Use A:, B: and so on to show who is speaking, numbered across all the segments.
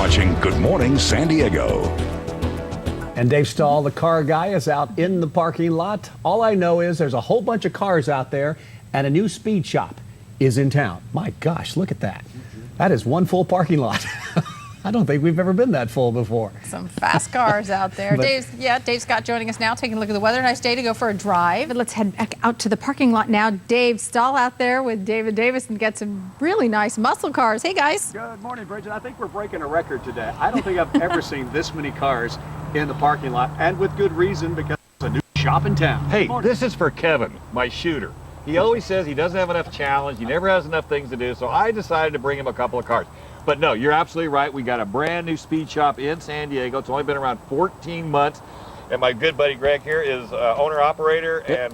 A: watching Good Morning San Diego.
B: And Dave Stahl, the car guy, is out in the parking lot. All I know is there's a whole bunch of cars out there, and a new speed shop is in town. My gosh, look at that. That is one full parking lot. I don't think we've ever been that full before.
C: Some fast cars out there. Dave Scott joining us now, taking a look at the weather. Nice day to go for a drive. But let's head back out to the parking lot now. Dave Stahl out there with David Davis and get some really nice muscle cars. Hey, guys.
D: Good morning, Bridget. I think we're breaking a record today. I don't think I've ever seen this many cars in the parking lot, and with good reason, because it's a new shop in town.
E: Hey, this is for Kevin, my shooter. He always says he doesn't have enough challenge, he never has enough things to do, so I decided to bring him a couple of cars. But no, you're absolutely right. We got a brand new speed shop in San Diego. It's only been around 14 months. And my good buddy Greg here is owner-operator, and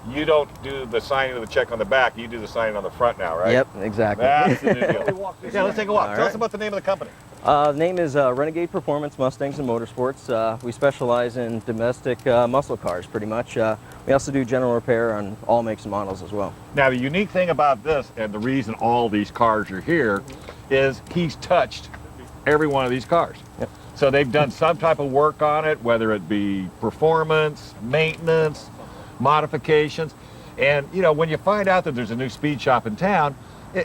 E: you don't do the signing of the check on the back, you do the signing on the front now, right?
F: Yep, exactly.
E: That's the new deal. Yeah, let's take a walk. Tell us about the name of the company.
F: The name is Renegade Performance Mustangs and Motorsports. We specialize in domestic muscle cars, pretty much. We also do general repair on all makes and models as well.
E: Now, the unique thing about this, and the reason all these cars are here, is he's touched every one of these cars.
F: Yep.
E: So they've done some type of work on it, whether it be performance, maintenance, modifications. And, you know, when you find out that there's a new speed shop in town,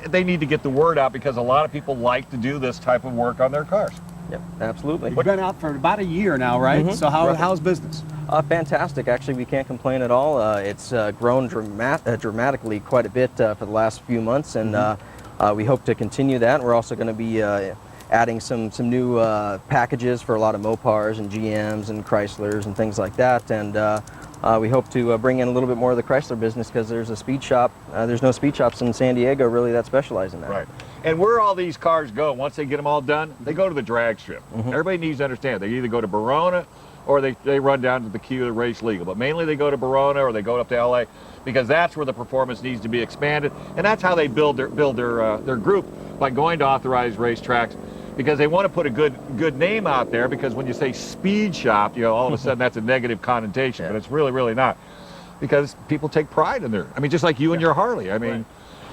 E: they need to get the word out, because a lot of people like to do this type of work on their cars.
F: Yep, absolutely.
D: We've been out for about a year now, right? So how's business?
F: Fantastic. Actually, we can't complain at all. It's grown dramatically quite a bit for the last few months, and we hope to continue that. We're also going to be adding some new packages for a lot of Mopars and GMs and Chryslers and things like that. And we hope to bring in a little bit more of the Chrysler business, because there's a speed shop. There's no speed shops in San Diego really that specialize in that.
E: Right. And where all these cars go, once they get them all done, they go to the drag strip. Everybody needs to understand, they either go to Verona or they run down to the queue to race legal. But mainly they go to Verona or they go up to LA, because that's where the performance needs to be expanded. And that's how they build their group, by going to authorized racetracks, because they want to put a good name out there, because when you say speed shop, you know, all of a sudden that's a negative connotation, but it's really not, because people take pride in their, I mean, just like you and your Harley. I mean,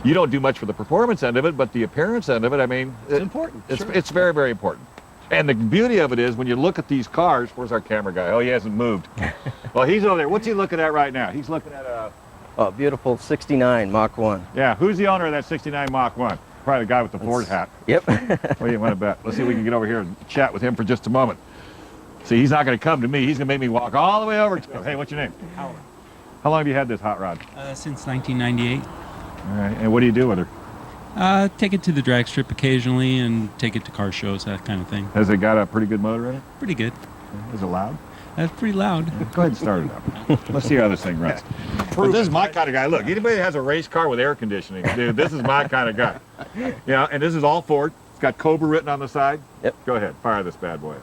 E: you don't do much for the performance end of it, but the appearance end of it, I mean,
D: it's important.
E: It's very, very important. And the beauty of it is, when you look at these cars, where's our camera guy? Oh, he hasn't moved. Well, he's over there. What's he looking at right now? He's looking at a
F: beautiful 69 Mach 1.
E: Yeah, who's the owner of that 69 Mach 1? Probably the guy with the Ford hat.
F: Yep.
E: What do you want to bet? Let's see if we can get over here and chat with him for just a moment. See, he's not going to come to me. He's going to make me walk all the way over to him. Hey, what's your name?
G: Howard.
E: How long have you had this hot rod?
G: Since 1998.
E: All right, and what do you do with her?
G: Take it to the drag strip occasionally and take it to car shows, that kind of thing.
E: Has it got a pretty good motor in it?
G: Pretty good.
E: Is it loud?
G: That's pretty loud.
E: Go ahead and start it up. Let's see how this thing runs. But this is my kind of guy. Look, anybody that has a race car with air conditioning, dude, this is my kind of guy. Yeah, and this is all Ford. It's got Cobra written on the side.
F: Yep.
E: Go ahead, fire this bad boy up.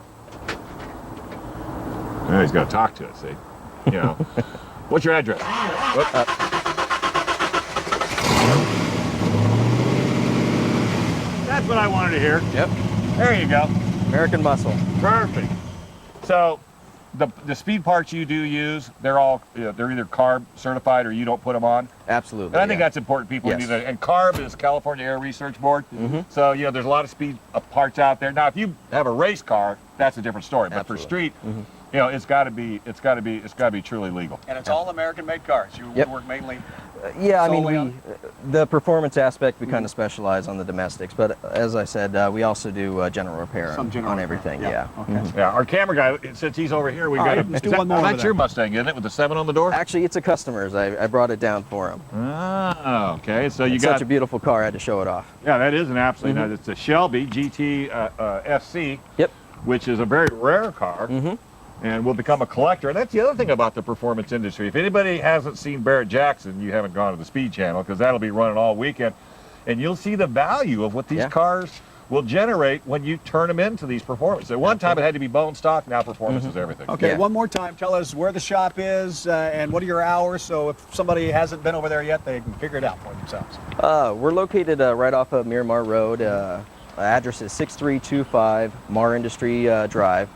E: Now he's got to talk to it, see? You know. What's your address? That's what I wanted to hear.
F: Yep.
E: There you go.
F: American muscle.
E: Perfect. So the speed parts you do use, they're all, they're either CARB certified or you don't put them on.
F: Absolutely.
E: And I think that's important. People need that. And CARB is California Air Research Board. So, you know, there's a lot of speed parts out there. Now, if you have a race car, that's a different story. But for street, you know, it's got to be truly legal.
D: And it's all American-made cars. You work mainly.
F: Yeah, I mean, the performance aspect, we kind of specialize on the domestics, but as I said, we also do general repair on everything. Yeah.
D: Okay.
E: Yeah, our camera guy, since he's over here, we got
D: let's do one more.
E: That's your Mustang, isn't it, with the 7 on the door?
F: Actually, it's a customer's. I brought it down for him.
E: Oh, okay. So
F: it's such a beautiful car. I had to show it off.
E: Yeah, that is an absolutely nice. It's a Shelby GT SC.
F: Yep.
E: Which is a very rare car. And will become a collector. And that's the other thing about the performance industry. If anybody hasn't seen Barrett Jackson, you haven't gone to the Speed Channel, because that'll be running all weekend. And you'll see the value of what these cars will generate when you turn them into these performances. At one time it had to be bone stock, now performance is everything.
D: Okay, one more time, tell us where the shop is and what are your hours, so if somebody hasn't been over there yet, they can figure it out for themselves.
F: We're located right off of Miramar Road. Address is 6325 Mar Industry Drive.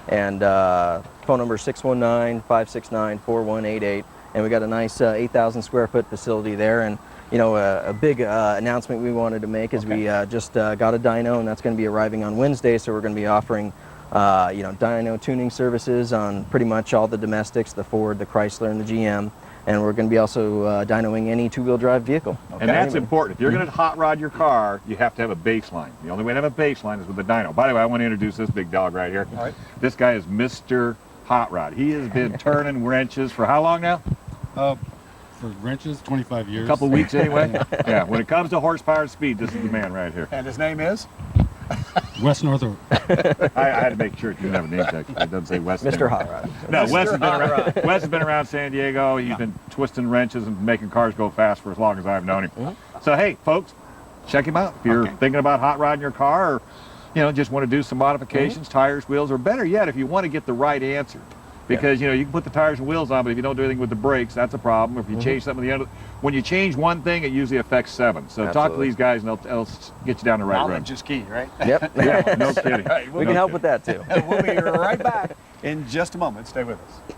F: And phone number is 619-569-4188. And we got a nice 8,000 square foot facility there. And a big announcement we wanted to make is we just got a dyno, and that's going to be arriving on Wednesday. So we're going to be offering, dyno tuning services on pretty much all the domestics, the Ford, the Chrysler, and the GM. And we're going to be also dynoing any two-wheel drive vehicle.
E: And that's important. If you're going to hot rod your car, you have to have a baseline. The only way to have a baseline is with a dyno. By the way, I want to introduce this big dog right here.
D: All right.
E: This guy is Mr. Hot Rod. He has been turning wrenches for how long now?
H: For wrenches, 25 years.
E: A couple weeks anyway. Yeah, when it comes to horsepower and speed, this is the man right here.
D: And his name is?
H: West Northrop.
E: I had to make sure it didn't have a name tag. It doesn't say West.
F: Mr. Hot Rod.
E: No, Wes has been around San Diego. He's been twisting wrenches and making cars go fast for as long as I've known him. So hey, folks, check him out. If you're thinking about hot rodding your car, or just want to do some modifications, tires, wheels, or better yet, if you want to get the right answer. Because you can put the tires and wheels on, but if you don't do anything with the brakes, that's a problem. If you change something at the end, when you change one thing, it usually affects 7. So talk to these guys, and they'll get you down the right road.
D: Knowledge is key, right?
F: Yep.
E: Yeah, no kidding.
F: We can help with that too.
D: We'll be right back in just a moment. Stay with us.